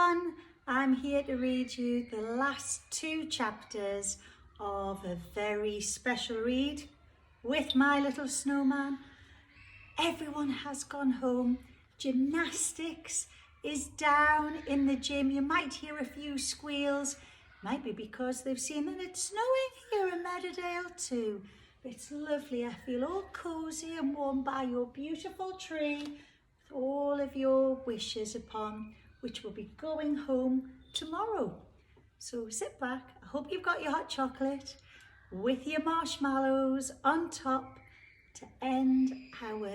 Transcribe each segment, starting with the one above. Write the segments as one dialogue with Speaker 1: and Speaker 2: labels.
Speaker 1: everyone, I'm here to read you the last 2 chapters of a very special read with my little snowman. Everyone has gone home. Gymnastics is down in the gym. You might hear a few squeals. Might be because they've seen that it's snowing here in Meadowdale too. It's lovely. I feel all cosy and warm by your beautiful tree with all of your wishes upon, which will be going home tomorrow. So sit back. I hope you've got your hot chocolate with your marshmallows on top to end our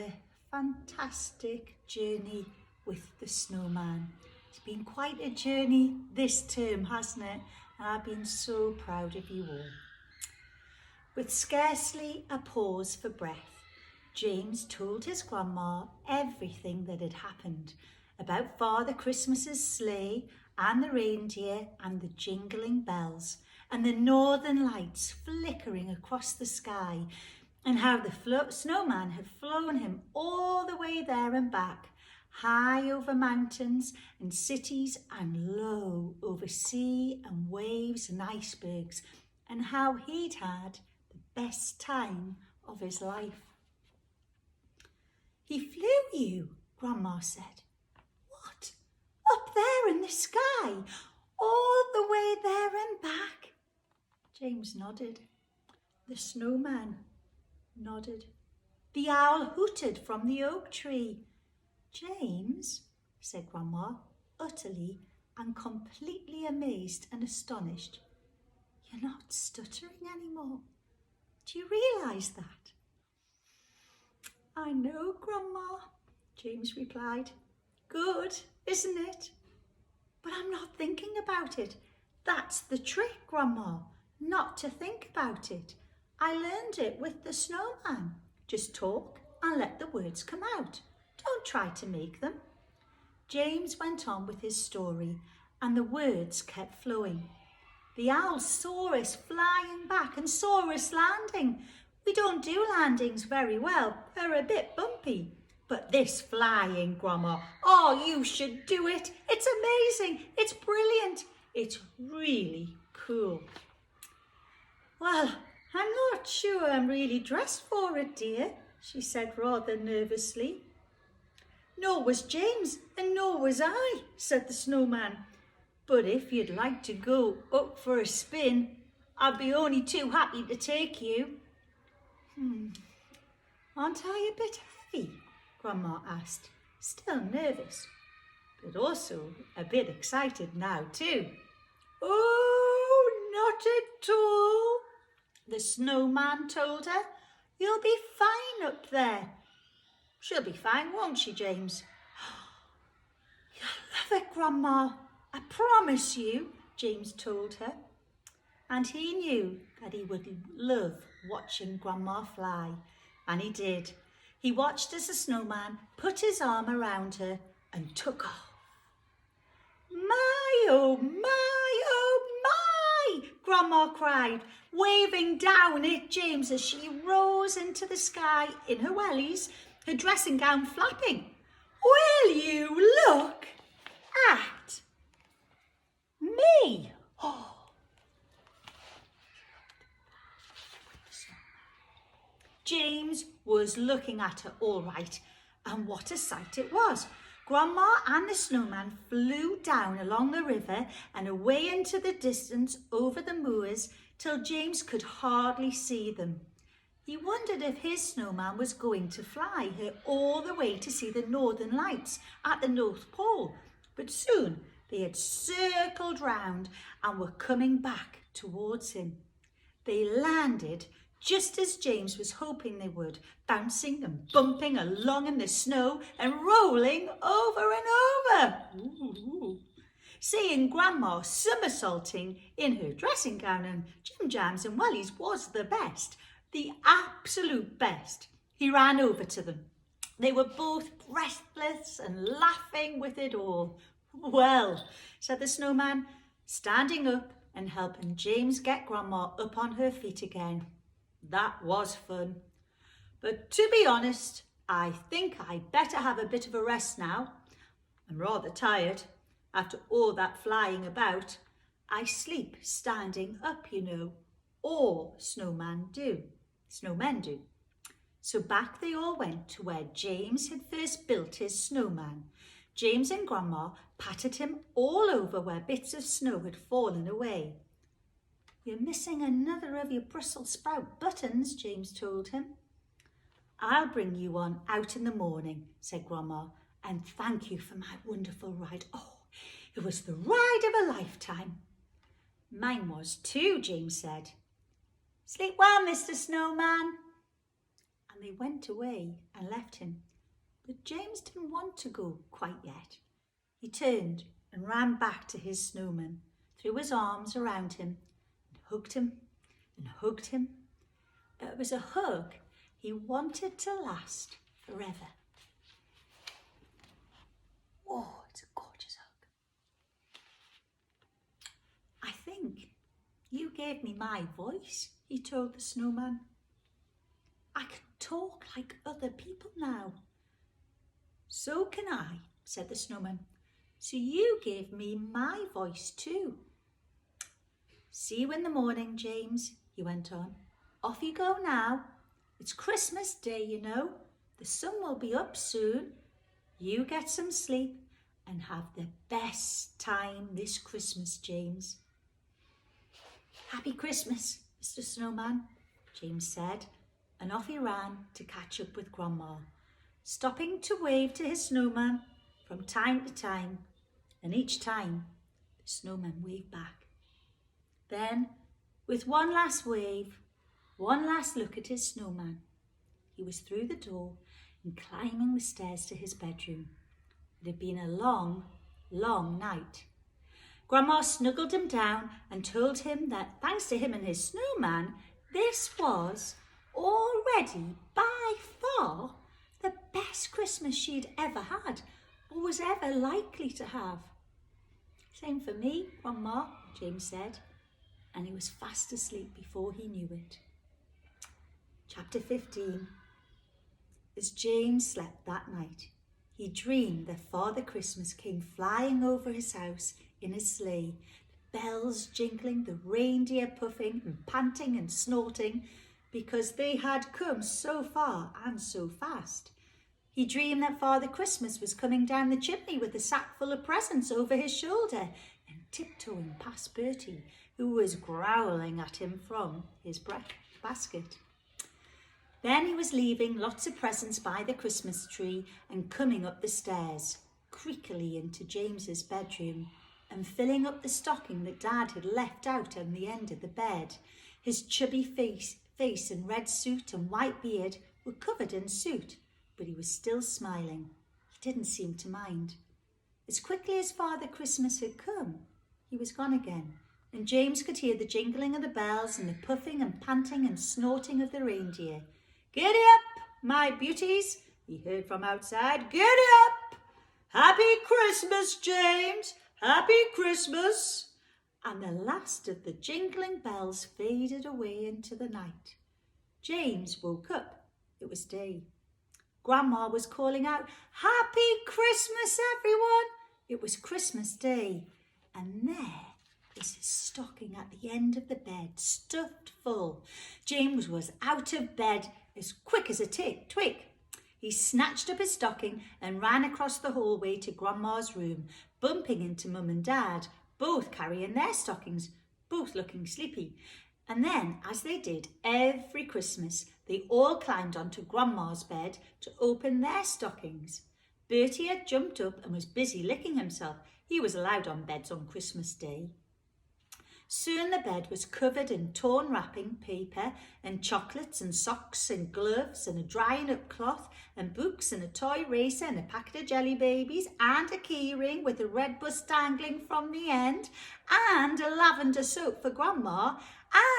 Speaker 1: fantastic journey with the snowman. It's been quite a journey this term, hasn't it? And I've been so proud of you all. With scarcely a pause for breath, James told his grandma everything that had happened about Father Christmas's sleigh and the reindeer and the jingling bells and the northern lights flickering across the sky, and how the snowman had flown him all the way there and back, high over mountains and cities and low over sea and waves and icebergs, and how he'd had the best time of his life. "He flew you," Grandma said. "What? Up there in the sky, all the way there and back?" James nodded. The snowman nodded. The owl hooted from the oak tree. "James," said Grandma, utterly and completely amazed and astonished, "you're not stuttering anymore. Do you realise that?" "I know, Grandma," James replied. "Good, isn't it? But I'm not thinking about it. That's the trick, Grandma, not to think about it. I learned it with the snowman. Just talk and let the words come out. Don't try to make them." James went on with his story and the words kept flowing. "The owl saw us flying back and saw us landing. We don't do landings very well. They're a bit bumpy. But this flying, Grandma, oh, you should do it. It's amazing. It's brilliant. It's really cool." "Well, I'm not sure I'm really dressed for it, dear," she said rather nervously. "Nor was James and nor was I," said the snowman. "But if you'd like to go up for a spin, I'd be only too happy to take you." "Aren't I a bit heavy?" Grandma asked, still nervous, but also a bit excited now too. "Oh, not at all," the snowman told her. "You'll be fine up there." "She'll be fine, won't she, James?" "You'll love it, Grandma, I promise you," James told her. And he knew that he would love watching Grandma fly. And he did. He watched as the snowman put his arm around her and took off. "My, oh my, oh my!" Grandma cried, waving down at James as she rose into the sky in her wellies, her dressing gown flapping. "Will you look at me?" Oh. James was looking at her all right, and what a sight it was. Grandma and the snowman flew down along the river and away into the distance over the moors till James could hardly see them. He wondered if his snowman was going to fly her all the way to see the northern lights at the North Pole, but soon they had circled round and were coming back towards him. They landed just as James was hoping they would, bouncing and bumping along in the snow and rolling over and over. Ooh. Seeing Grandma somersaulting in her dressing gown and jim jams and wellies was the best, the absolute best. He ran over to them. They were both breathless and laughing with it all. "Well," said the snowman, standing up and helping James get Grandma up on her feet again, "that was fun. But to be honest, I think I'd better have a bit of a rest now. I'm rather tired. After all that flying about, I sleep standing up, you know. All snowmen do. So back they all went to where James had first built his snowman. James and Grandma patted him all over where bits of snow had fallen away. "You're missing another of your Brussels sprout buttons," James told him. "I'll bring you one out in the morning," said Grandma, "and thank you for my wonderful ride. Oh, it was the ride of a lifetime." "Mine was too," James said. "Sleep well, Mr. Snowman." And they went away and left him. But James didn't want to go quite yet. He turned and ran back to his snowman, threw his arms around him and hugged him and hugged him. It was a hug he wanted to last forever. Oh, it's a gorgeous hug. "I think you gave me my voice," he told the snowman. "I can talk like other people now." "So can I," said the snowman. "So you gave me my voice too." "See you in the morning, James," he went on. "Off you go now. It's Christmas Day, you know. The sun will be up soon. You get some sleep and have the best time this Christmas, James." "Happy Christmas, Mr. Snowman," James said, and off he ran to catch up with Grandma, stopping to wave to his snowman from time to time, and each time the snowman waved back. Then, with one last wave, one last look at his snowman, he was through the door and climbing the stairs to his bedroom. It had been a long, long night. Grandma snuggled him down and told him that thanks to him and his snowman, this was already by far the best Christmas she'd ever had or was ever likely to have. "Same for me, Grandma," James said, and he was fast asleep before he knew it. Chapter 15. As James slept that night, he dreamed that Father Christmas came flying over his house in his sleigh, the bells jingling, the reindeer puffing and panting and snorting, because they had come so far and so fast. He dreamed that Father Christmas was coming down the chimney with a sack full of presents over his shoulder and tiptoeing past Bertie, who was growling at him from his basket. Then he was leaving lots of presents by the Christmas tree and coming up the stairs, creakily into James's bedroom and filling up the stocking that Dad had left out on the end of the bed. His chubby face and red suit and white beard were covered in soot, but he was still smiling. He didn't seem to mind. As quickly as Father Christmas had come, he was gone again, and James could hear the jingling of the bells and the puffing and panting and snorting of the reindeer. "Giddy up, my beauties," he heard from outside. "Giddy up! Happy Christmas, James! Happy Christmas!" And the last of the jingling bells faded away into the night. James woke up. It was day. Grandma was calling out, "Happy Christmas, everyone!" It was Christmas Day, and there was his stocking at the end of the bed, stuffed full. James was out of bed as quick as a twig. He snatched up his stocking and ran across the hallway to Grandma's room, bumping into Mum and Dad, both carrying their stockings, both looking sleepy. And then, as they did every Christmas, they all climbed onto Grandma's bed to open their stockings. Bertie had jumped up and was busy licking himself. He was allowed on beds on Christmas Day. Soon the bed was covered in torn wrapping paper and chocolates and socks and gloves and a drying up cloth and books and a toy racer and a packet of jelly babies and a key ring with a red bus dangling from the end and a lavender soap for Grandma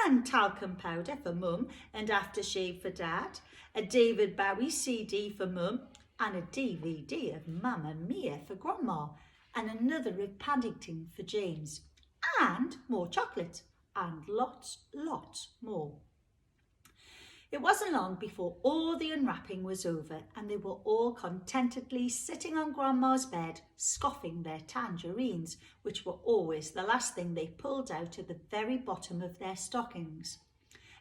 Speaker 1: and talcum powder for Mum and aftershave for Dad, a David Bowie CD for Mum and a DVD of Mamma Mia for Grandma and another of Paddington for James. And more chocolate, and lots more. It wasn't long before all the unwrapping was over and they were all contentedly sitting on Grandma's bed, scoffing their tangerines, which were always the last thing they pulled out at the very bottom of their stockings.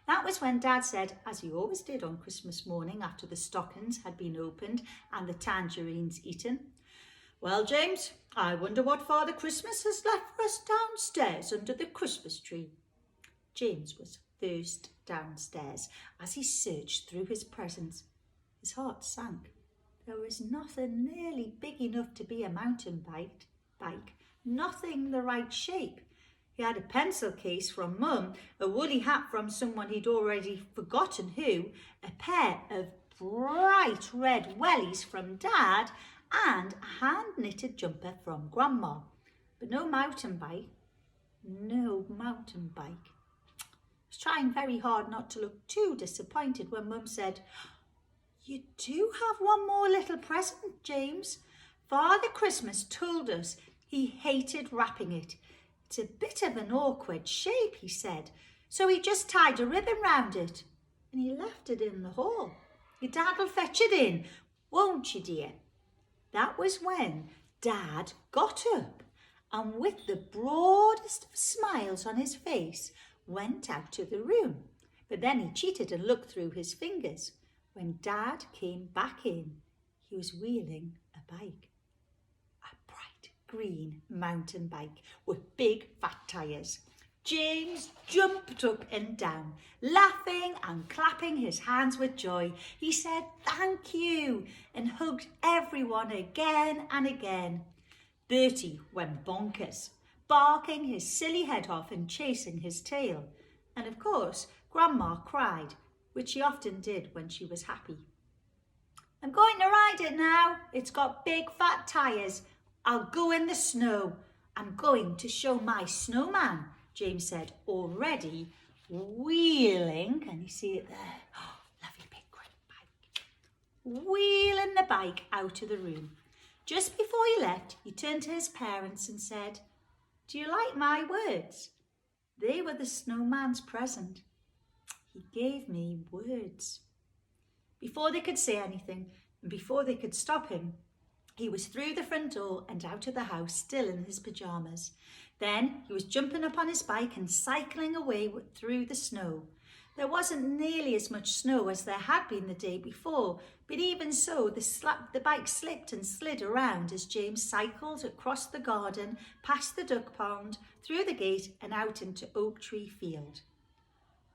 Speaker 1: That was when Dad said, as he always did on Christmas morning after the stockings had been opened and the tangerines eaten, "Well, James, I wonder what Father Christmas has left for us downstairs under the Christmas tree." James was first downstairs. As he searched through his presents, his heart sank. There was nothing nearly big enough to be a mountain bike, nothing the right shape. He had a pencil case from Mum, a woolly hat from someone he'd already forgotten who, a pair of bright red wellies from Dad, and a hand-knitted jumper from Grandma. But no mountain bike. No mountain bike. I was trying very hard not to look too disappointed when Mum said, "You do have one more little present, James. Father Christmas told us he hated wrapping it. It's a bit of an awkward shape," he said, "so he just tied a ribbon round it and he left it in the hall. Your Dad'll fetch it in, won't you, dear?" That was when Dad got up and with the broadest of smiles on his face went out of the room. But then he cheated and looked through his fingers. When Dad came back in, he was wheeling a bike. A bright green mountain bike with big fat tyres. James jumped up and down, laughing and clapping his hands with joy. He said thank you and hugged everyone again and again. Bertie went bonkers, barking his silly head off and chasing his tail. And of course, Grandma cried, which she often did when she was happy. "I'm going to ride it now. It's got big fat tyres. I'll go in the snow. I'm going to show my snowman," James said, already wheeling. Can you see it there? Oh, lovely big great bike. Wheeling the bike out of the room. Just before he left, he turned to his parents and said, "Do you like my words? They were the snowman's present. He gave me words." Before they could say anything and before they could stop him, he was through the front door and out of the house, still in his pyjamas. Then he was jumping up on his bike and cycling away through the snow. There wasn't nearly as much snow as there had been the day before, but even so, the bike slipped and slid around as James cycled across the garden, past the duck pond, through the gate and out into Oak Tree Field.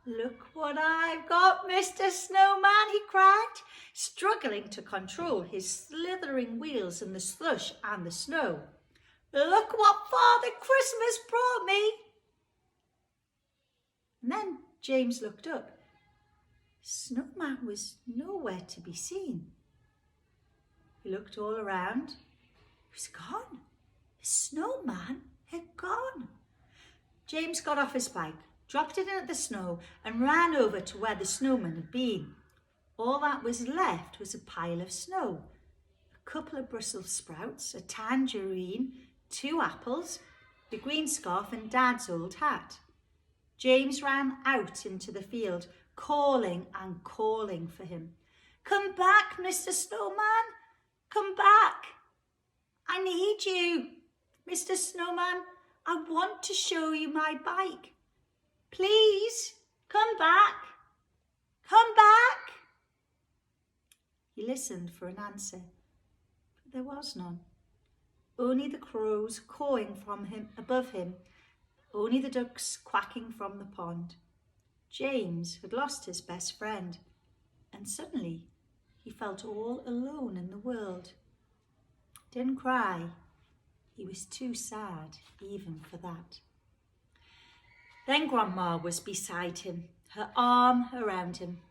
Speaker 1: "Look what I've got, Mr. Snowman," he cried, struggling to control his slithering wheels in the slush and the snow. "Look what Father Christmas brought me." And then James looked up. Snowman was nowhere to be seen. He looked all around. He was gone. The snowman had gone. James got off his bike, dropped it in the snow and ran over to where the snowman had been. All that was left was a pile of snow, a couple of Brussels sprouts, a tangerine, 2 apples, the green scarf and Dad's old hat. James ran out into the field, calling and calling for him. "Come back, Mr. Snowman, come back. I need you, Mr. Snowman. I want to show you my bike. Please, come back, come back." He listened for an answer, but there was none. Only the crows cawing from him above him, only the ducks quacking from the pond. James had lost his best friend, and suddenly he felt all alone in the world. Didn't cry. He was too sad even for that. Then Grandma was beside him, her arm around him.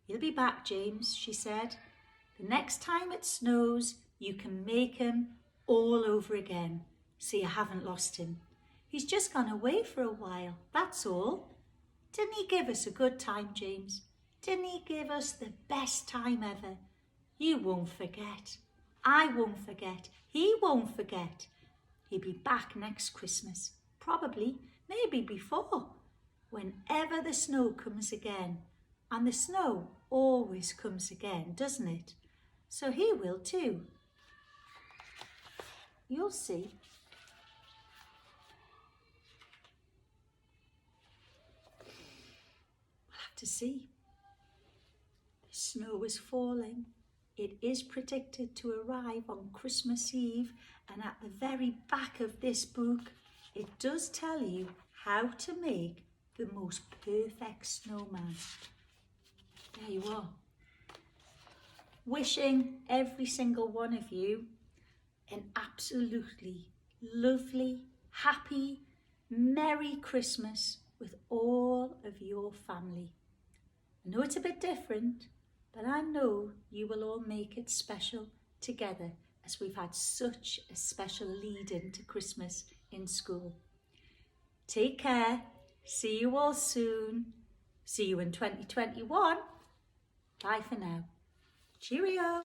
Speaker 1: "He'll be back, James," she said. "The next time it snows, you can make him all over again, so you haven't lost him. He's just gone away for a while, that's all. Didn't he give us a good time, James? Didn't he give us the best time ever? You won't forget. I won't forget. He won't forget. He'll be back next Christmas, probably, maybe before. Whenever the snow comes again, And the snow always comes again, doesn't it? So he will too. You'll see. We'll have to see. The snow is falling. It is predicted to arrive on Christmas Eve, and at the very back of this book, it does tell you how to make the most perfect snowman. There you are. Wishing every single one of you an absolutely lovely, happy, Merry Christmas with all of your family. I know it's a bit different, but I know you will all make it special together as we've had such a special lead into Christmas in school. Take care. See you all soon. See you in 2021. Bye for now. Cheerio.